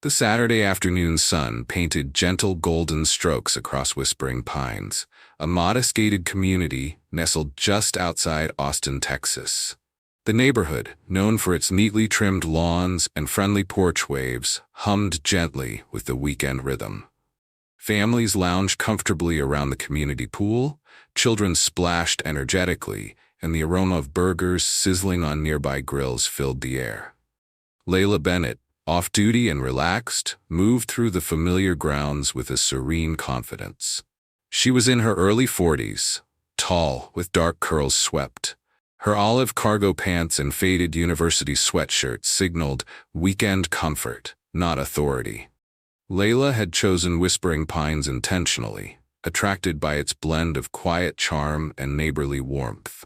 The Saturday afternoon sun painted gentle golden strokes across Whispering Pines, a modest gated community nestled just outside Austin, Texas. The neighborhood, known for its neatly trimmed lawns and friendly porch waves, hummed gently with the weekend rhythm. Families lounged comfortably around the community pool, children splashed energetically, and the aroma of burgers sizzling on nearby grills filled the air. Layla Bennett, off-duty and relaxed, moved through the familiar grounds with a serene confidence. She was in her early 40s, tall, with dark curls swept. Her olive cargo pants and faded university sweatshirt signaled weekend comfort, not authority. Layla had chosen Whispering Pines intentionally, attracted by its blend of quiet charm and neighborly warmth.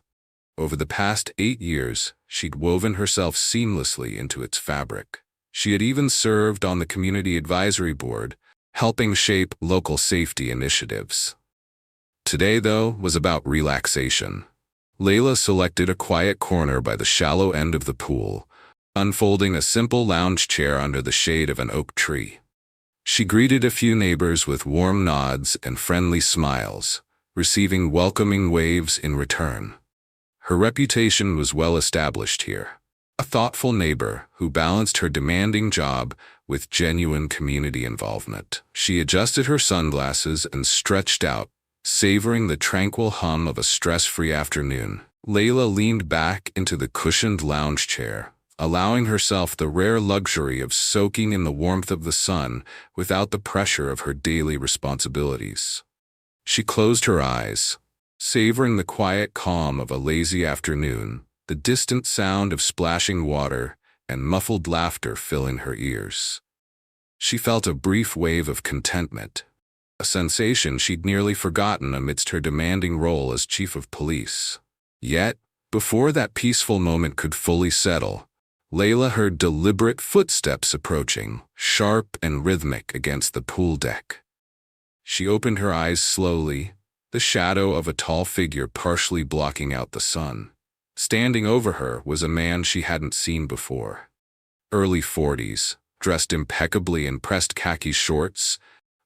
Over the past 8 years, she'd woven herself seamlessly into its fabric. She had even served on the community advisory board, helping shape local safety initiatives. Today, though, was about relaxation. Layla selected a quiet corner by the shallow end of the pool, unfolding a simple lounge chair under the shade of an oak tree. She greeted a few neighbors with warm nods and friendly smiles, receiving welcoming waves in return. Her reputation was well established here. A thoughtful neighbor who balanced her demanding job with genuine community involvement. She adjusted her sunglasses and stretched out, savoring the tranquil hum of a stress-free afternoon. Layla leaned back into the cushioned lounge chair, allowing herself the rare luxury of soaking in the warmth of the sun without the pressure of her daily responsibilities. She closed her eyes, savoring the quiet calm of a lazy afternoon, the distant sound of splashing water and muffled laughter filling her ears. She felt a brief wave of contentment, a sensation she'd nearly forgotten amidst her demanding role as chief of police. Yet, before that peaceful moment could fully settle, Layla heard deliberate footsteps approaching, sharp and rhythmic against the pool deck. She opened her eyes slowly, the shadow of a tall figure partially blocking out the sun. Standing over her was a man she hadn't seen before. Early 40s, dressed impeccably in pressed khaki shorts,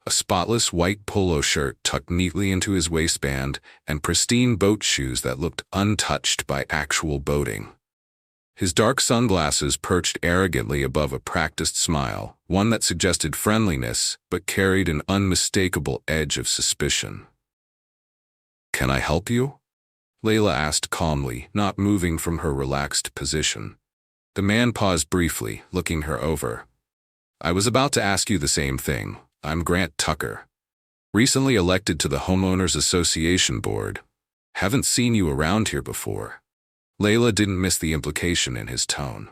a spotless white polo shirt tucked neatly into his waistband, and pristine boat shoes that looked untouched by actual boating. His dark sunglasses perched arrogantly above a practiced smile, one that suggested friendliness but carried an unmistakable edge of suspicion. "Can I help you?" Layla asked calmly, not moving from her relaxed position. The man paused briefly, looking her over. "I was about to ask you the same thing. I'm Grant Tucker, recently elected to the Homeowners Association board. Haven't seen you around here before." Layla didn't miss the implication in his tone.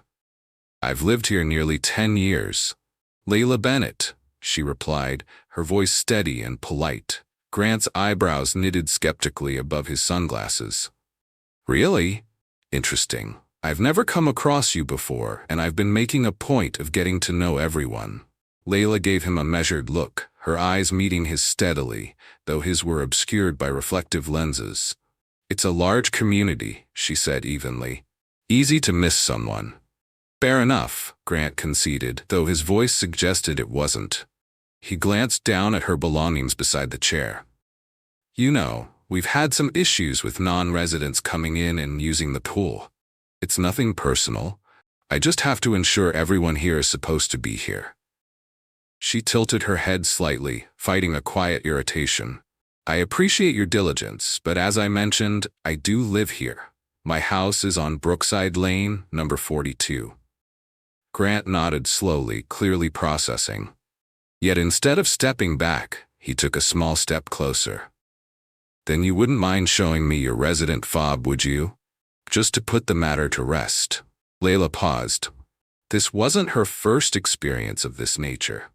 "I've lived here nearly 10 years. Layla Bennett," she replied, her voice steady and polite. Grant's eyebrows knitted skeptically above his sunglasses. "Really? Interesting. I've never come across you before, and I've been making a point of getting to know everyone." Layla gave him a measured look, her eyes meeting his steadily, though his were obscured by reflective lenses. "It's a large community," she said evenly. "Easy to miss someone." "Fair enough," Grant conceded, though his voice suggested it wasn't. He glanced down at her belongings beside the chair. "You know, we've had some issues with non-residents coming in and using the pool. It's nothing personal. I just have to ensure everyone here is supposed to be here." She tilted her head slightly, fighting a quiet irritation. "I appreciate your diligence, but as I mentioned, I do live here. My house is on Brookside Lane, number 42. Grant nodded slowly, clearly processing. Yet instead of stepping back, he took a small step closer. "Then you wouldn't mind showing me your resident fob, would you? Just to put the matter to rest." Layla paused. This wasn't her first experience of this nature.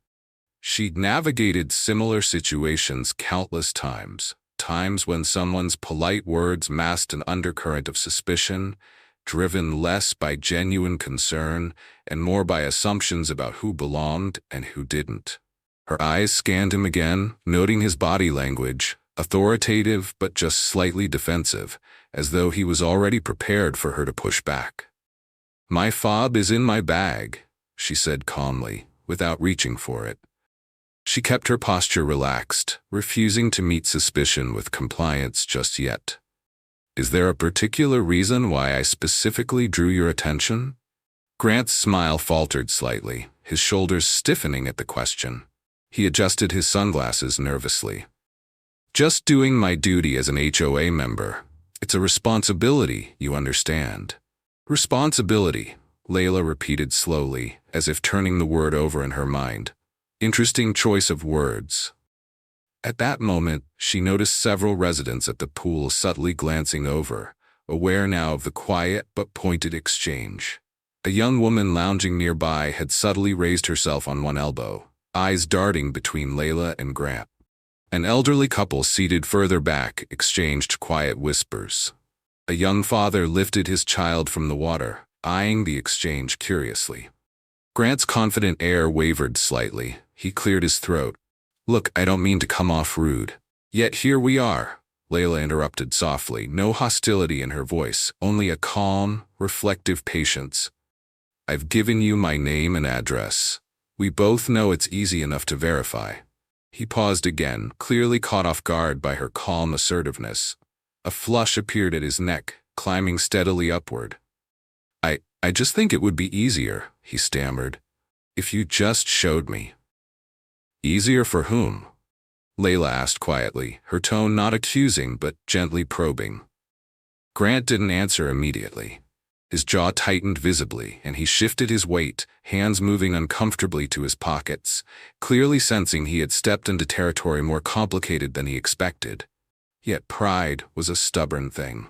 She'd navigated similar situations countless times, times when someone's polite words masked an undercurrent of suspicion, driven less by genuine concern and more by assumptions about who belonged and who didn't. Her eyes scanned him again, noting his body language, authoritative but just slightly defensive, as though he was already prepared for her to push back. "My fob is in my bag," she said calmly, without reaching for it. She kept her posture relaxed, refusing to meet suspicion with compliance just yet. "Is there a particular reason why I specifically drew your attention?" Grant's smile faltered slightly, his shoulders stiffening at the question. He adjusted his sunglasses nervously. "Just doing my duty as an HOA member. It's a responsibility, you understand." "Responsibility," Layla repeated slowly, as if turning the word over in her mind. Interesting choice of words. At that moment, she noticed several residents at the pool subtly glancing over, aware now of the quiet but pointed exchange. A young woman lounging nearby had subtly raised herself on one elbow, eyes darting between Layla and Grant. An elderly couple seated further back exchanged quiet whispers. A young father lifted his child from the water, eyeing the exchange curiously. Grant's confident air wavered slightly. He cleared his throat. "Look, I don't mean to come off rude. Yet here we are," Layla interrupted softly, no hostility in her voice, only a calm, reflective patience. "I've given you my name and address. We both know it's easy enough to verify." He paused again, clearly caught off guard by her calm assertiveness. A flush appeared at his neck, climbing steadily upward. I just think it would be easier," he stammered, "if you just showed me." "Easier for whom?" Layla asked quietly, her tone not accusing but gently probing. Grant didn't answer immediately. His jaw tightened visibly, and he shifted his weight, hands moving uncomfortably to his pockets, clearly sensing he had stepped into territory more complicated than he expected. Yet pride was a stubborn thing.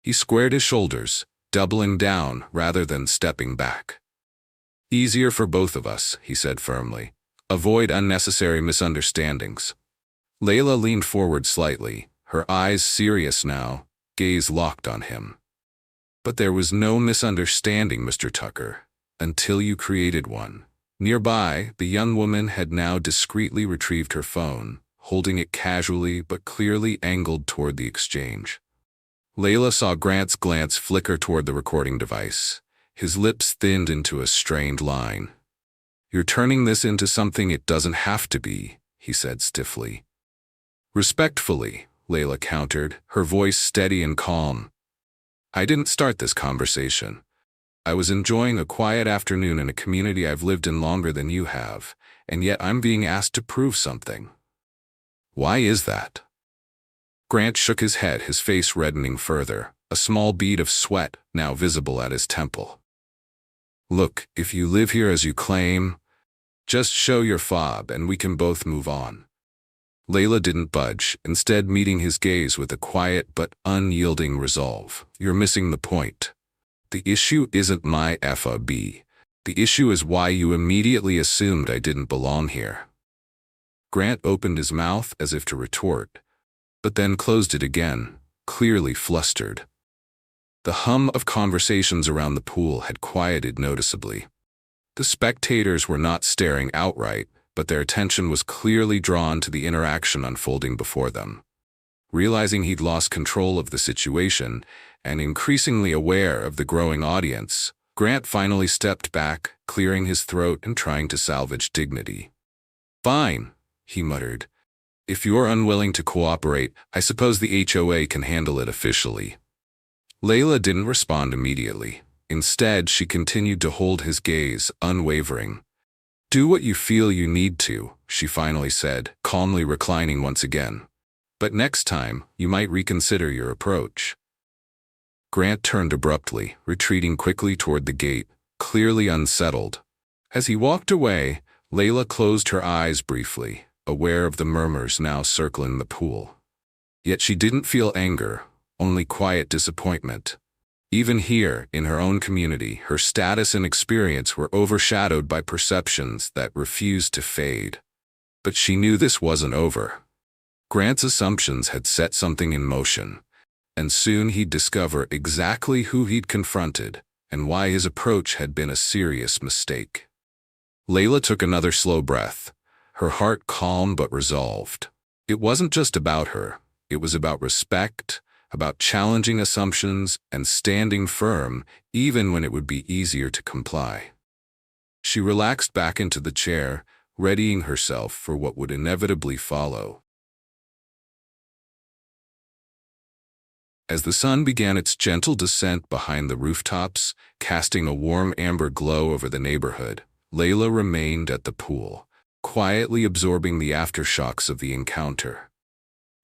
He squared his shoulders, doubling down rather than stepping back. "Easier for both of us," he said firmly. "Avoid unnecessary misunderstandings." Layla leaned forward slightly, her eyes serious now, gaze locked on him. "But there was no misunderstanding, Mr. Tucker, until you created one." Nearby, the young woman had now discreetly retrieved her phone, holding it casually but clearly angled toward the exchange. Layla saw Grant's glance flicker toward the recording device. His lips thinned into a strained line. "You're turning this into something it doesn't have to be," he said stiffly. "Respectfully," Layla countered, her voice steady and calm. "I didn't start this conversation. I was enjoying a quiet afternoon in a community I've lived in longer than you have, and yet I'm being asked to prove something." "Why is that?" Grant shook his head, his face reddening further, a small bead of sweat now visible at his temple. "Look, if you live here as you claim, just show your fob and we can both move on." Layla didn't budge, instead meeting his gaze with a quiet but unyielding resolve. "You're missing the point. The issue isn't my FOB. The issue is why you immediately assumed I didn't belong here." Grant opened his mouth as if to retort, but then closed it again, clearly flustered. The hum of conversations around the pool had quieted noticeably. The spectators were not staring outright, but their attention was clearly drawn to the interaction unfolding before them. Realizing he'd lost control of the situation, and increasingly aware of the growing audience, Grant finally stepped back, clearing his throat and trying to salvage dignity. "Fine," he muttered. "If you're unwilling to cooperate, I suppose the HOA can handle it officially." Layla didn't respond immediately. Instead, she continued to hold his gaze, unwavering. "Do what you feel you need to," she finally said, calmly reclining once again. "But next time, you might reconsider your approach." Grant turned abruptly, retreating quickly toward the gate, clearly unsettled. As he walked away, Layla closed her eyes briefly, aware of the murmurs now circling the pool. Yet she didn't feel anger, only quiet disappointment. Even here, in her own community, her status and experience were overshadowed by perceptions that refused to fade. But she knew this wasn't over. Grant's assumptions had set something in motion, and soon he'd discover exactly who he'd confronted and why his approach had been a serious mistake. Layla took another slow breath, her heart calm but resolved. It wasn't just about her. It was about respect, about challenging assumptions and standing firm even when it would be easier to comply. She relaxed back into the chair, readying herself for what would inevitably follow. As the sun began its gentle descent behind the rooftops, casting a warm amber glow over the neighborhood, Layla remained at the pool, quietly absorbing the aftershocks of the encounter.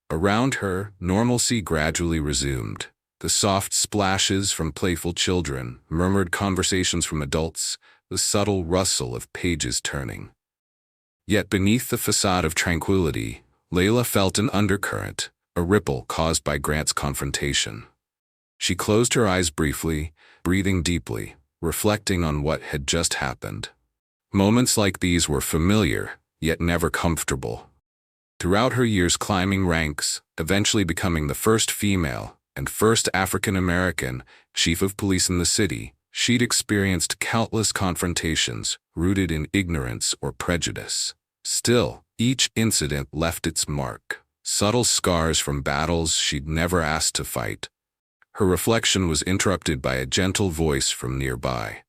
Around her, normalcy gradually resumed. The soft splashes from playful children, murmured conversations from adults, the subtle rustle of pages turning. Yet beneath the facade of tranquility, Layla felt an undercurrent, a ripple caused by Grant's confrontation. She closed her eyes briefly, breathing deeply, reflecting on what had just happened. Moments like these were familiar, yet never comfortable. Throughout her years climbing ranks, eventually becoming the first female and first African-American chief of police in the city, she'd experienced countless confrontations rooted in ignorance or prejudice. Still, each incident left its mark, subtle scars from battles she'd never asked to fight. Her reflection was interrupted by a gentle voice from nearby.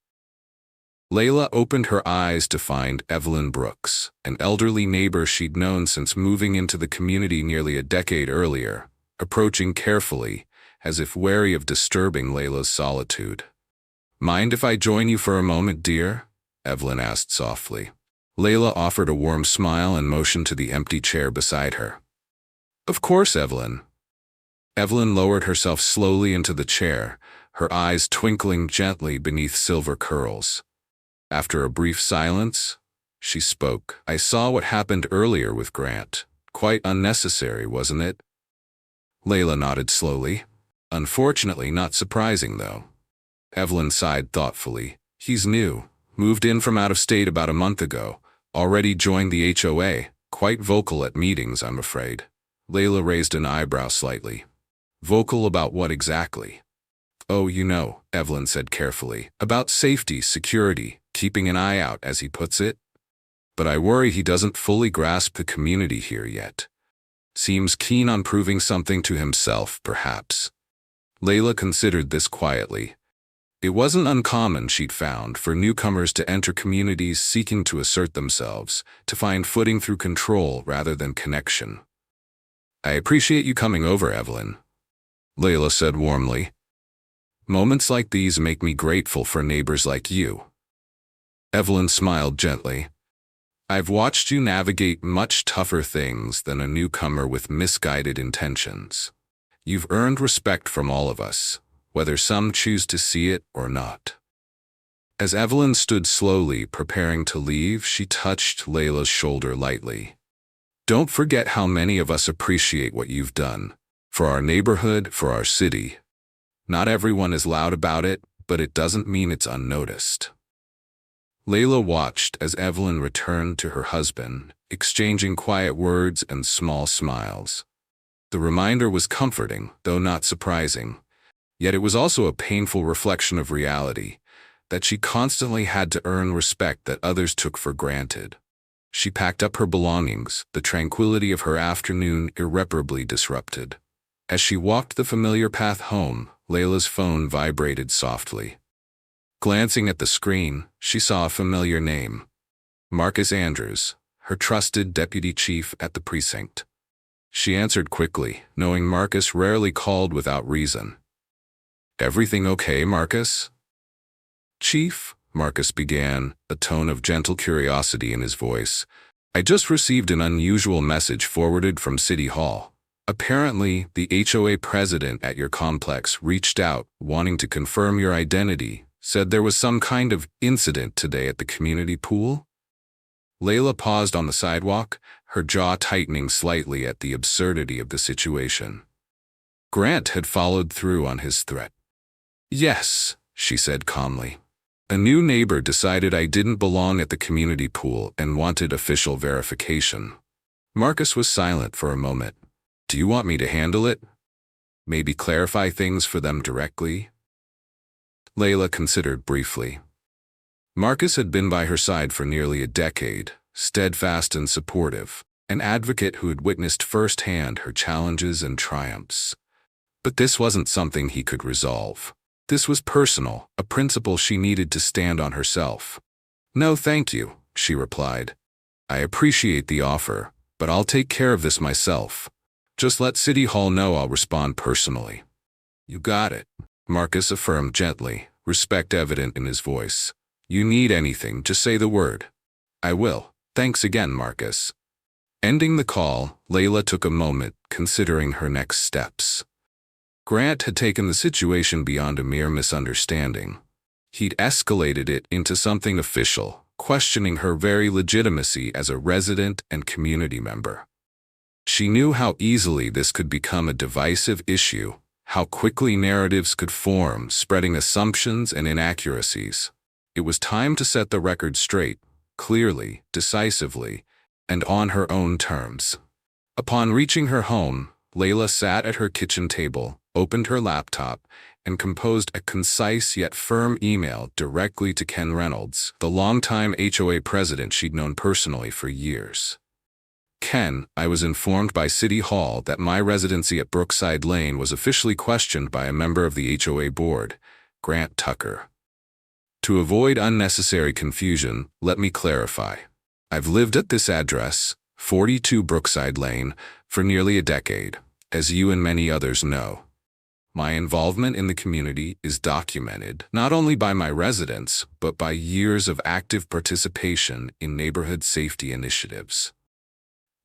Layla opened her eyes to find Evelyn Brooks, an elderly neighbor she'd known since moving into the community nearly a decade earlier, approaching carefully, as if wary of disturbing Layla's solitude. "Mind if I join you for a moment, dear?" Evelyn asked softly. Layla offered a warm smile and motioned to the empty chair beside her. "Of course, Evelyn." Evelyn lowered herself slowly into the chair, her eyes twinkling gently beneath silver curls. After a brief silence, she spoke. "I saw what happened earlier with Grant. Quite unnecessary, wasn't it?" Layla nodded slowly. "Unfortunately, not surprising, though." Evelyn sighed thoughtfully. "He's new, moved in from out of state about a month ago, already joined the HOA, quite vocal at meetings, I'm afraid." Layla raised an eyebrow slightly. "Vocal about what exactly?" "Oh, you know," Evelyn said carefully, "about safety, security, keeping an eye out, as he puts it. But I worry he doesn't fully grasp the community here yet. Seems keen on proving something to himself, perhaps." Layla considered this quietly. It wasn't uncommon, she'd found, for newcomers to enter communities seeking to assert themselves, to find footing through control rather than connection. "I appreciate you coming over, Evelyn," Layla said warmly. "Moments like these make me grateful for neighbors like you." Evelyn smiled gently. "I've watched you navigate much tougher things than a newcomer with misguided intentions. You've earned respect from all of us, whether some choose to see it or not." As Evelyn stood slowly, preparing to leave, she touched Layla's shoulder lightly. "Don't forget how many of us appreciate what you've done. For our neighborhood, for our city. Not everyone is loud about it, but it doesn't mean it's unnoticed." Layla watched as Evelyn returned to her husband, exchanging quiet words and small smiles. The reminder was comforting, though not surprising. Yet it was also a painful reflection of reality, that she constantly had to earn respect that others took for granted. She packed up her belongings, the tranquility of her afternoon irreparably disrupted. As she walked the familiar path home, Layla's phone vibrated softly. Glancing at the screen, she saw a familiar name. Marcus Andrews, her trusted deputy chief at the precinct. She answered quickly, knowing Marcus rarely called without reason. "Everything okay, Marcus?" "Chief," Marcus began, a tone of gentle curiosity in his voice, "I just received an unusual message forwarded from City Hall. Apparently, the HOA president at your complex reached out, wanting to confirm your identity, said there was some kind of incident today at the community pool." Layla paused on the sidewalk, her jaw tightening slightly at the absurdity of the situation. Grant had followed through on his threat. "Yes," she said calmly. "A new neighbor decided I didn't belong at the community pool and wanted official verification." Marcus was silent for a moment. "Do you want me to handle it? Maybe clarify things for them directly?" Layla considered briefly. Marcus had been by her side for nearly a decade, steadfast and supportive, an advocate who had witnessed firsthand her challenges and triumphs. But this wasn't something he could resolve. This was personal, a principle she needed to stand on herself. "No, thank you," she replied. "I appreciate the offer, but I'll take care of this myself. Just let City Hall know I'll respond personally." "You got it," Marcus affirmed gently, respect evident in his voice. "You need anything, just say the word." "I will. Thanks again, Marcus." Ending the call, Layla took a moment, considering her next steps. Grant had taken the situation beyond a mere misunderstanding. He'd escalated it into something official, questioning her very legitimacy as a resident and community member. She knew how easily this could become a divisive issue, how quickly narratives could form, spreading assumptions and inaccuracies. It was time to set the record straight, clearly, decisively, and on her own terms. Upon reaching her home, Layla sat at her kitchen table, opened her laptop, and composed a concise yet firm email directly to Ken Reynolds, the longtime HOA president she'd known personally for years. "Ken, I was informed by City Hall that my residency at Brookside Lane was officially questioned by a member of the HOA board, Grant Tucker. To avoid unnecessary confusion, let me clarify. I've lived at this address, 42 Brookside Lane, for nearly a decade, as you and many others know. My involvement in the community is documented not only by my residents, but by years of active participation in neighborhood safety initiatives.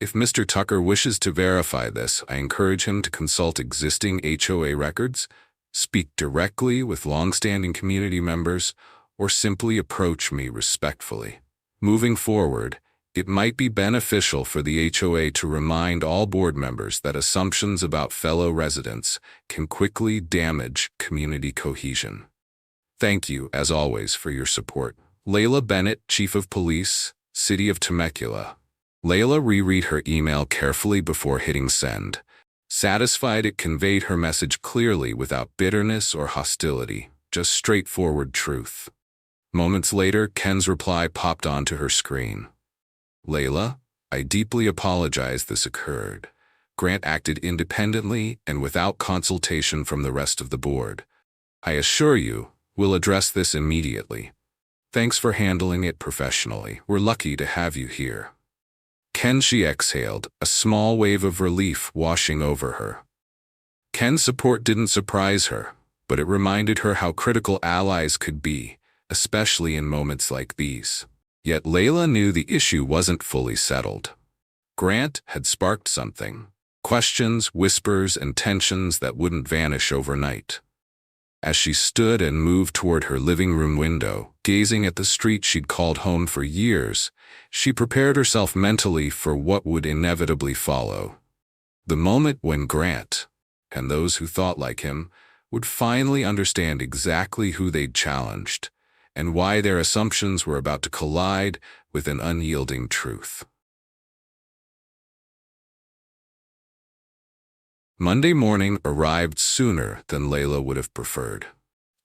If Mr. Tucker wishes to verify this, I encourage him to consult existing HOA records, speak directly with long-standing community members, or simply approach me respectfully. Moving forward, it might be beneficial for the HOA to remind all board members that assumptions about fellow residents can quickly damage community cohesion. Thank you, as always, for your support. Layla Bennett, Chief of Police, City of Temecula." Layla reread her email carefully before hitting send, satisfied it conveyed her message clearly without bitterness or hostility, just straightforward truth. Moments later, Ken's reply popped onto her screen. "Layla, I deeply apologize this occurred. Grant acted independently and without consultation from the rest of the board. I assure you, we'll address this immediately. Thanks for handling it professionally. We're lucky to have you here." "Ken," she exhaled, a small wave of relief washing over her. Ken's support didn't surprise her, but it reminded her how critical allies could be, especially in moments like these. Yet Layla knew the issue wasn't fully settled. Grant had sparked something. Questions, whispers, and tensions that wouldn't vanish overnight. As she stood and moved toward her living room window, gazing at the street she'd called home for years, she prepared herself mentally for what would inevitably follow. The moment when Grant, and those who thought like him, would finally understand exactly who they'd challenged, and why their assumptions were about to collide with an unyielding truth. Monday morning arrived sooner than Layla would have preferred.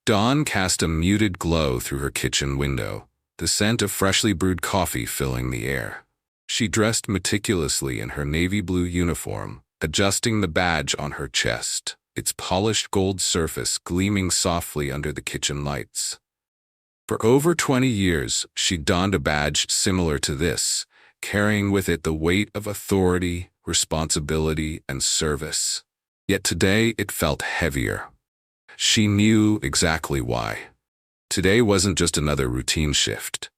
Dawn cast a muted glow through her kitchen window, the scent of freshly brewed coffee filling the air. She dressed meticulously in her navy blue uniform, adjusting the badge on her chest, its polished gold surface gleaming softly under the kitchen lights. For over 20 years, she'd donned a badge similar to this, carrying with it the weight of authority, responsibility, and service. Yet today it felt heavier. She knew exactly why. Today wasn't just another routine shift.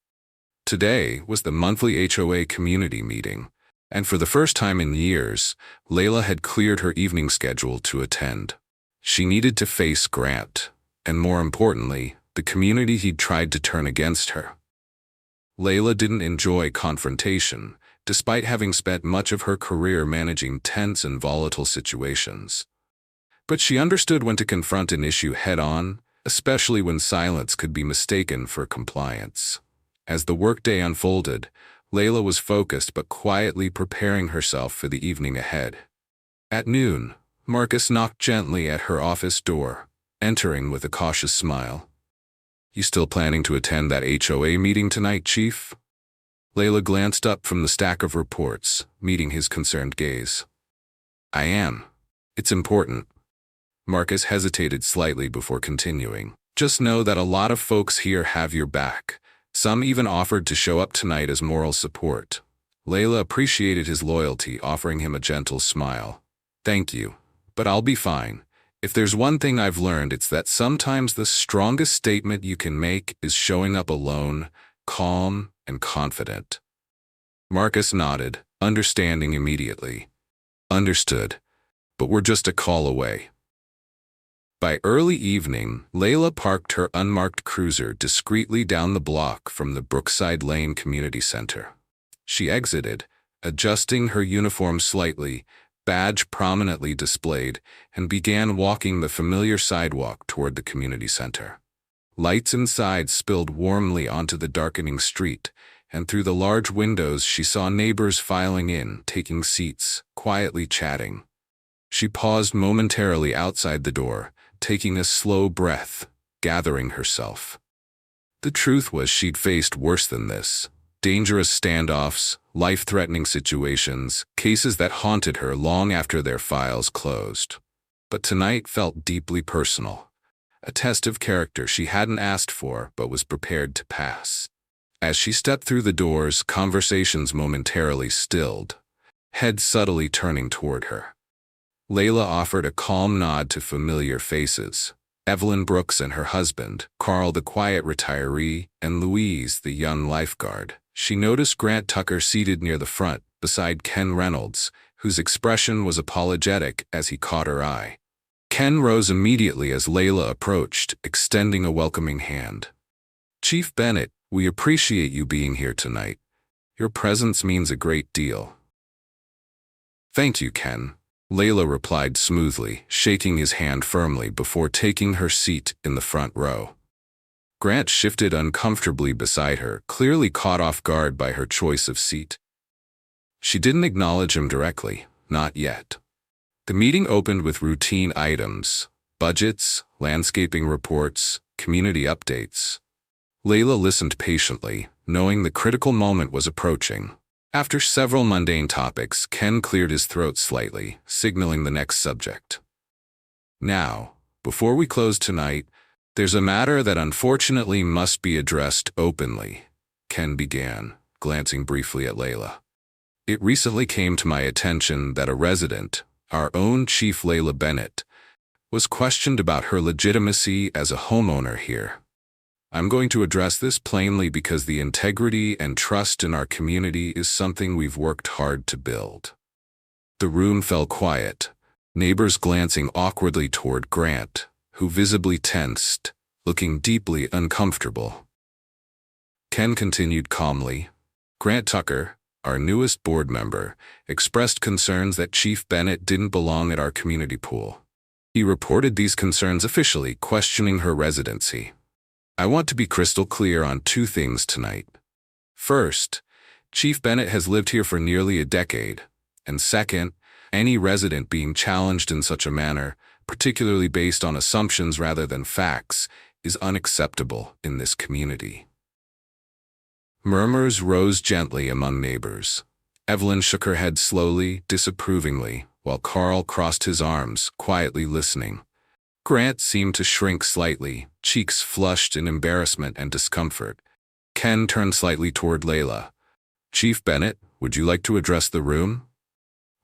Today was the monthly HOA community meeting, and for the first time in years, Layla had cleared her evening schedule to attend. She needed to face Grant, and more importantly, the community he'd tried to turn against her. Layla didn't enjoy confrontation, despite having spent much of her career managing tense and volatile situations. But she understood when to confront an issue head-on, especially when silence could be mistaken for compliance. As the workday unfolded, Layla was focused but quietly preparing herself for the evening ahead. At noon, Marcus knocked gently at her office door, entering with a cautious smile. "You still planning to attend that HOA meeting tonight, Chief?" Layla glanced up from the stack of reports, meeting his concerned gaze. "I am. It's important." Marcus hesitated slightly before continuing. "Just know that a lot of folks here have your back. Some even offered to show up tonight as moral support. Layla appreciated his loyalty, offering him a gentle smile. "Thank you, but I'll be fine. If there's one thing I've learned, it's that sometimes the strongest statement you can make is showing up alone, calm and confident." Marcus nodded, understanding immediately. "Understood, but we're just a call away." By early evening, Layla parked her unmarked cruiser discreetly down the block from the Brookside Lane Community Center. She exited, adjusting her uniform slightly, badge prominently displayed, and began walking the familiar sidewalk toward the community center. Lights inside spilled warmly onto the darkening street, and through the large windows she saw neighbors filing in, taking seats, quietly chatting. She paused momentarily outside the door, taking a slow breath, gathering herself. The truth was she'd faced worse than this. Dangerous standoffs, life-threatening situations, cases that haunted her long after their files closed. But tonight felt deeply personal. A test of character she hadn't asked for but was prepared to pass. As she stepped through the doors, conversations momentarily stilled, heads subtly turning toward her. Layla offered a calm nod to familiar faces. Evelyn Brooks and her husband, Carl the quiet retiree, and Louise the young lifeguard. She noticed Grant Tucker seated near the front, beside Ken Reynolds, whose expression was apologetic as he caught her eye. Ken rose immediately as Layla approached, extending a welcoming hand. "Chief Bennett, we appreciate you being here tonight. Your presence means a great deal." "Thank you, Ken," Layla replied smoothly, shaking his hand firmly before taking her seat in the front row. Grant shifted uncomfortably beside her, clearly caught off guard by her choice of seat. She didn't acknowledge him directly, not yet. The meeting opened with routine items: budgets, landscaping reports, community updates. Layla listened patiently, knowing the critical moment was approaching. After several mundane topics, Ken cleared his throat slightly, signaling the next subject. "Now, before we close tonight, there's a matter that unfortunately must be addressed openly," Ken began, glancing briefly at Layla. "It recently came to my attention that a resident, our own Chief Layla Bennett, was questioned about her legitimacy as a homeowner here. I'm going to address this plainly because the integrity and trust in our community is something we've worked hard to build." The room fell quiet, neighbors glancing awkwardly toward Grant, who visibly tensed, looking deeply uncomfortable. Ken continued calmly. "Grant Tucker, our newest board member, expressed concerns that Chief Bennett didn't belong at our community pool. He reported these concerns officially, questioning her residency. I want to be crystal clear on two things tonight. First, Chief Bennett has lived here for nearly a decade, and second, any resident being challenged in such a manner, particularly based on assumptions rather than facts, is unacceptable in this community." Murmurs rose gently among neighbors. Evelyn shook her head slowly, disapprovingly, while Carl crossed his arms, quietly listening. Grant seemed to shrink slightly, cheeks flushed in embarrassment and discomfort. Ken turned slightly toward Layla. "Chief Bennett, would you like to address the room?"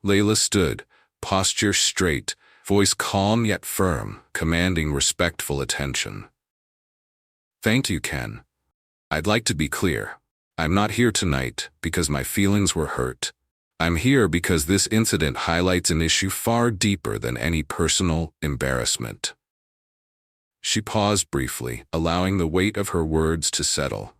Layla stood, posture straight, voice calm yet firm, commanding respectful attention. "Thank you, Ken. I'd like to be clear. I'm not here tonight because my feelings were hurt. I'm here because this incident highlights an issue far deeper than any personal embarrassment." She paused briefly, allowing the weight of her words to settle.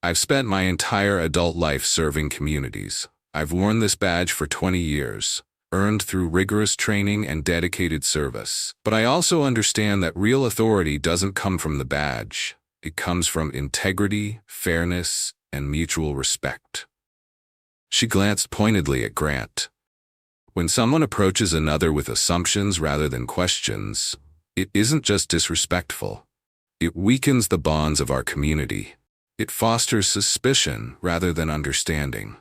"I've spent my entire adult life serving communities. I've worn this badge for 20 years, earned through rigorous training and dedicated service. But I also understand that real authority doesn't come from the badge. It comes from integrity, fairness, and mutual respect." She glanced pointedly at Grant. When someone approaches another with assumptions rather than questions, it isn't just disrespectful. It weakens the bonds of our community. It fosters suspicion rather than understanding.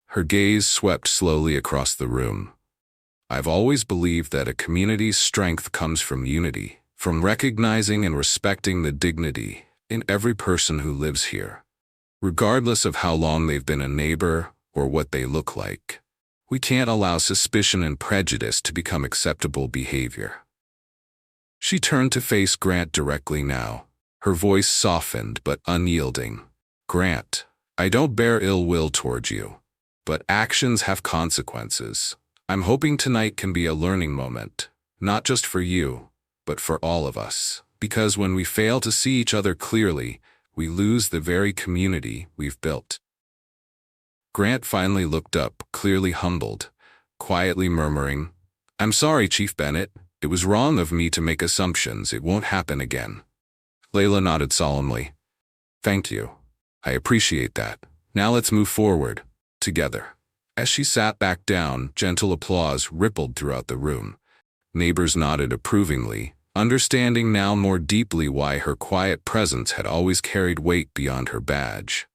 Her gaze swept slowly across the room. "I've always believed that a community's strength comes from unity, from recognizing and respecting the dignity, in every person who lives here, regardless of how long they've been a neighbor or what they look like. We can't allow suspicion and prejudice to become acceptable behavior." She turned to face Grant directly now, her voice softened but unyielding. "Grant, I don't bear ill will towards you, but actions have consequences. I'm hoping tonight can be a learning moment, not just for you, but for all of us. Because when we fail to see each other clearly, we lose the very community we've built." Grant finally looked up, clearly humbled, quietly murmuring, "I'm sorry, Chief Bennett. It was wrong of me to make assumptions. It won't happen again." Layla nodded solemnly. "Thank you. I appreciate that. Now let's move forward, together." As she sat back down, gentle applause rippled throughout the room. Neighbors nodded approvingly, understanding now more deeply why her quiet presence had always carried weight beyond her badge.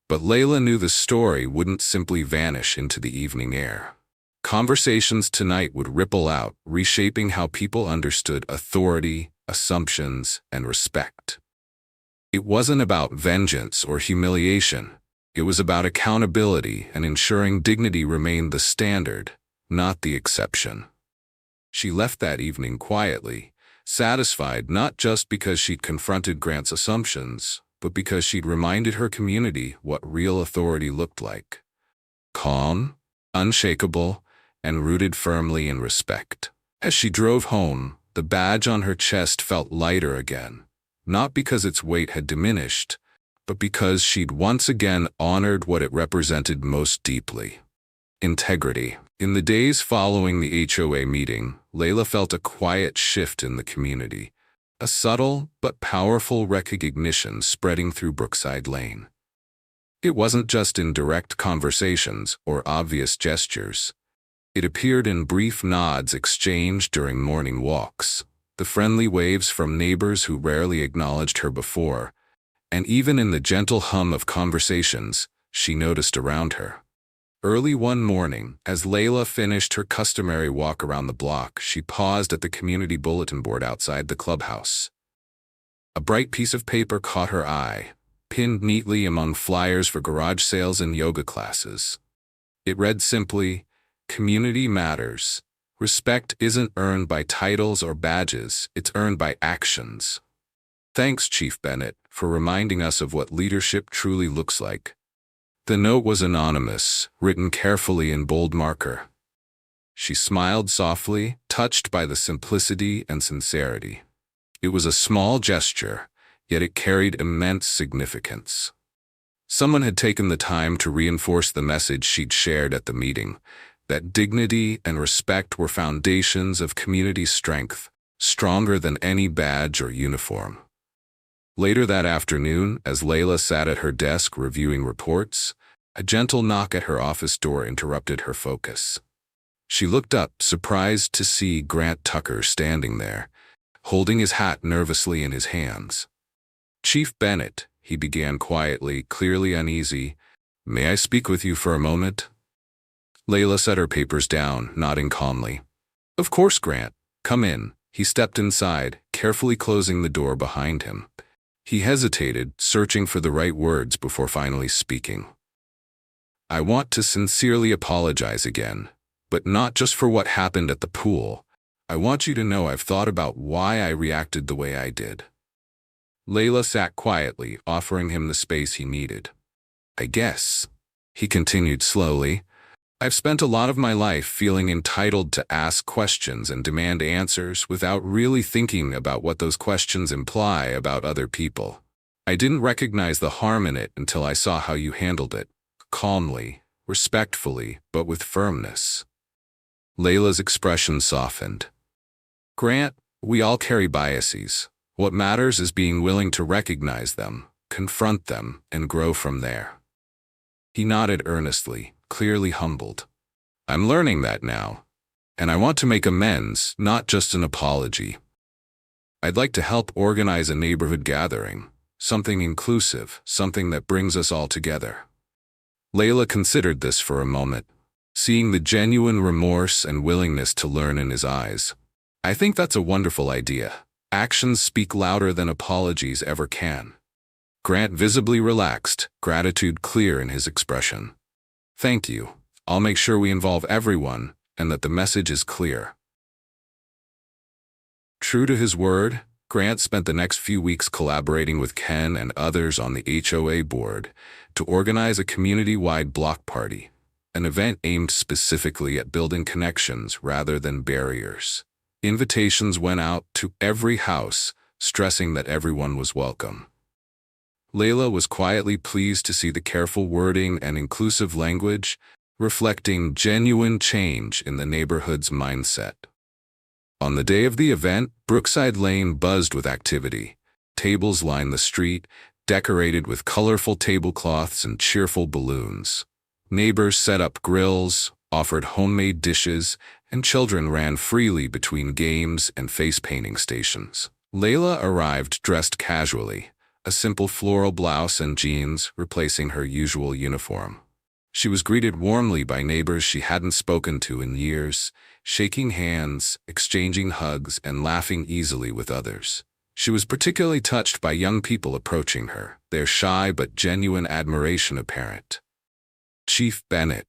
But Layla knew the story wouldn't simply vanish into the evening air. Conversations tonight would ripple out, reshaping how people understood authority, assumptions, and respect. It wasn't about vengeance or humiliation. It was about accountability and ensuring dignity remained the standard, not the exception. She left that evening quietly, satisfied not just because she'd confronted Grant's assumptions, but because she'd reminded her community what real authority looked like. Calm, unshakable, and rooted firmly in respect. As she drove home, the badge on her chest felt lighter again, not because its weight had diminished, but because she'd once again honored what it represented most deeply: integrity. In the days following the HOA meeting, Layla felt a quiet shift in the community, a subtle but powerful recognition spreading through Brookside Lane. It wasn't just in direct conversations or obvious gestures. It appeared in brief nods exchanged during morning walks, the friendly waves from neighbors who rarely acknowledged her before, and even in the gentle hum of conversations she noticed around her. Early one morning, as Layla finished her customary walk around the block, she paused at the community bulletin board outside the clubhouse. A bright piece of paper caught her eye, pinned neatly among flyers for garage sales and yoga classes. It read simply, "Community matters. Respect isn't earned by titles or badges, it's earned by actions. Thanks, Chief Bennett, for reminding us of what leadership truly looks like." The note was anonymous, written carefully in bold marker. She smiled softly, touched by the simplicity and sincerity. It was a small gesture, yet it carried immense significance. Someone had taken the time to reinforce the message she'd shared at the meeting, that dignity and respect were foundations of community strength, stronger than any badge or uniform. Later that afternoon, as Layla sat at her desk reviewing reports, a gentle knock at her office door interrupted her focus. She looked up, surprised to see Grant Tucker standing there, holding his hat nervously in his hands. "Chief Bennett," he began quietly, clearly uneasy, "may I speak with you for a moment?" Layla set her papers down, nodding calmly. "Of course, Grant. Come in." He stepped inside, carefully closing the door behind him. He hesitated, searching for the right words before finally speaking. "I want to sincerely apologize again, but not just for what happened at the pool. I want you to know I've thought about why I reacted the way I did." Layla sat quietly, offering him the space he needed. "I guess," he continued slowly, "I've spent a lot of my life feeling entitled to ask questions and demand answers without really thinking about what those questions imply about other people. I didn't recognize the harm in it until I saw how you handled it, calmly, respectfully, but with firmness." Layla's expression softened. "Grant, we all carry biases. What matters is being willing to recognize them, confront them, and grow from there." He nodded earnestly, clearly humbled. "I'm learning that now, and I want to make amends, not just an apology. I'd like to help organize a neighborhood gathering, something inclusive, something that brings us all together." Layla considered this for a moment, seeing the genuine remorse and willingness to learn in his eyes. "I think that's a wonderful idea. Actions speak louder than apologies ever can. Grant visibly relaxed, gratitude clear in his expression. Thank you. I'll make sure we involve everyone and that the message is clear. True to his word, Grant spent the next few weeks collaborating with Ken and others on the HOA board to organize a community-wide block party, an event aimed specifically at building connections rather than barriers. Invitations went out to every house, stressing that everyone was welcome. Layla was quietly pleased to see the careful wording and inclusive language, reflecting genuine change in the neighborhood's mindset. On the day of the event, Brookside Lane buzzed with activity. Tables lined the street, decorated with colorful tablecloths and cheerful balloons. Neighbors set up grills, offered homemade dishes, and children ran freely between games and face-painting stations. Layla arrived dressed casually, a simple floral blouse and jeans replacing her usual uniform. She was greeted warmly by neighbors she hadn't spoken to in years, shaking hands, exchanging hugs, and laughing easily with others. She was particularly touched by young people approaching her, their shy but genuine admiration apparent. Chief Bennett,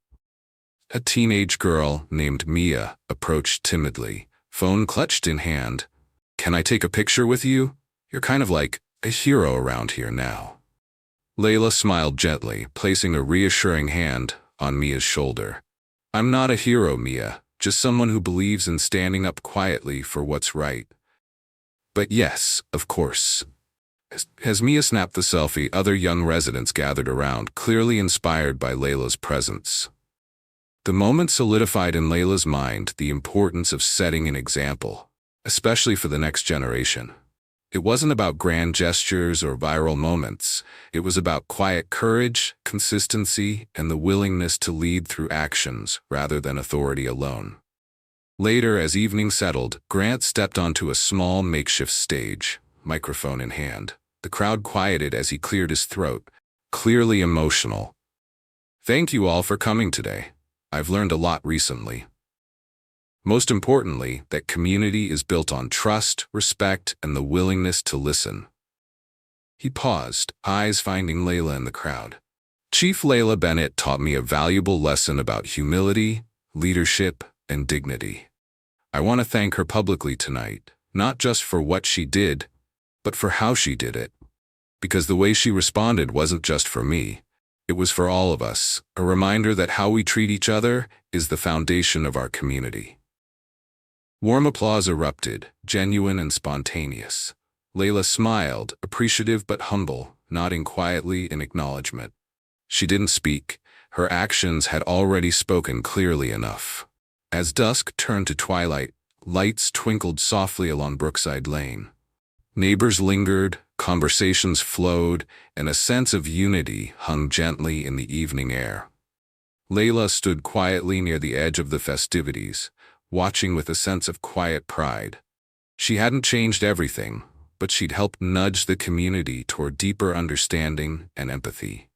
a teenage girl named Mia, approached timidly, phone clutched in hand. "Can I take a picture with you? You're kind of like a hero around here now." Layla smiled gently, placing a reassuring hand on Mia's shoulder. "I'm not a hero, Mia, just someone who believes in standing up quietly for what's right." "But yes, of course." As Mia snapped the selfie, other young residents gathered around, clearly inspired by Layla's presence. The moment solidified in Layla's mind the importance of setting an example, especially for the next generation. It wasn't about grand gestures or viral moments. It was about quiet courage, consistency, and the willingness to lead through actions rather than authority alone. Later, as evening settled, Grant stepped onto a small makeshift stage, microphone in hand. The crowd quieted as he cleared his throat, clearly emotional. "Thank you all for coming today. I've learned a lot recently. Most importantly, that community is built on trust, respect, and the willingness to listen." He paused, eyes finding Layla in the crowd. "Chief Layla Bennett taught me a valuable lesson about humility, leadership, and dignity. I want to thank her publicly tonight, not just for what she did, but for how she did it. Because the way she responded wasn't just for me. It was for all of us, a reminder that how we treat each other is the foundation of our community." Warm applause erupted, genuine and spontaneous. Layla smiled, appreciative but humble, nodding quietly in acknowledgement. She didn't speak. Her actions had already spoken clearly enough. As dusk turned to twilight, lights twinkled softly along Brookside Lane. Neighbors lingered, conversations flowed, and a sense of unity hung gently in the evening air. Layla stood quietly near the edge of the festivities, watching with a sense of quiet pride. She hadn't changed everything, but she'd helped nudge the community toward deeper understanding and empathy.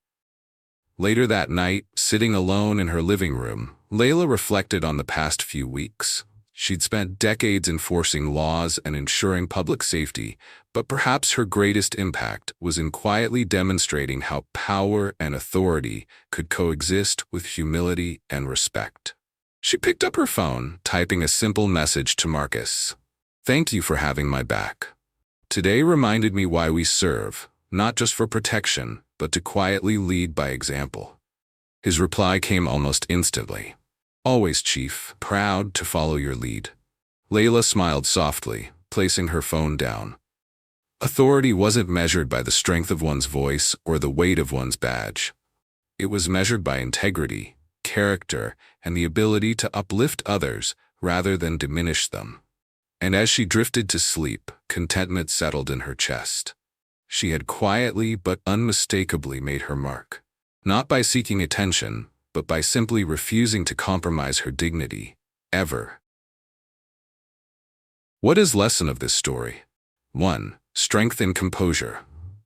Later that night, sitting alone in her living room, Layla reflected on the past few weeks. She'd spent decades enforcing laws and ensuring public safety, but perhaps her greatest impact was in quietly demonstrating how power and authority could coexist with humility and respect. She picked up her phone, typing a simple message to Marcus. "Thank you for having my back. Today reminded me why we serve, not just for protection, but to quietly lead by example." His reply came almost instantly. "Always, Chief, proud to follow your lead." Layla smiled softly, placing her phone down. Authority wasn't measured by the strength of one's voice or the weight of one's badge. It was measured by integrity, character, and the ability to uplift others rather than diminish them. And as she drifted to sleep, contentment settled in her chest. She had quietly but unmistakably made her mark, not by seeking attention, but by simply refusing to compromise her dignity, ever. What is the lesson of this story? 1. Strength and composure.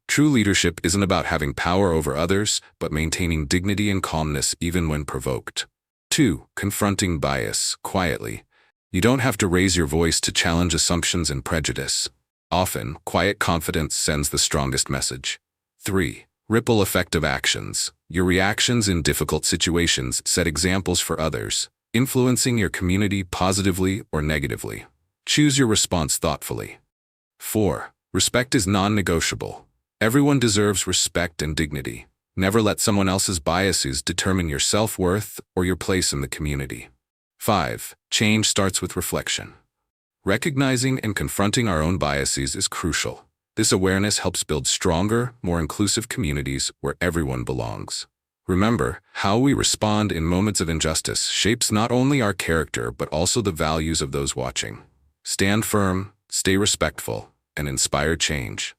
True leadership isn't about having power over others, but maintaining dignity and calmness even when provoked. 2. Confronting bias, quietly. You don't have to raise your voice to challenge assumptions and prejudice. Often, quiet confidence sends the strongest message. 3. Ripple effect of actions. Your reactions in difficult situations set examples for others, influencing your community positively or negatively. Choose your response thoughtfully. 4. Respect is non-negotiable. Everyone deserves respect and dignity. Never let someone else's biases determine your self-worth or your place in the community. 5. Change starts with reflection. Recognizing and confronting our own biases is crucial. This awareness helps build stronger, more inclusive communities where everyone belongs. Remember, how we respond in moments of injustice shapes not only our character but also the values of those watching. Stand firm, stay respectful, and inspire change.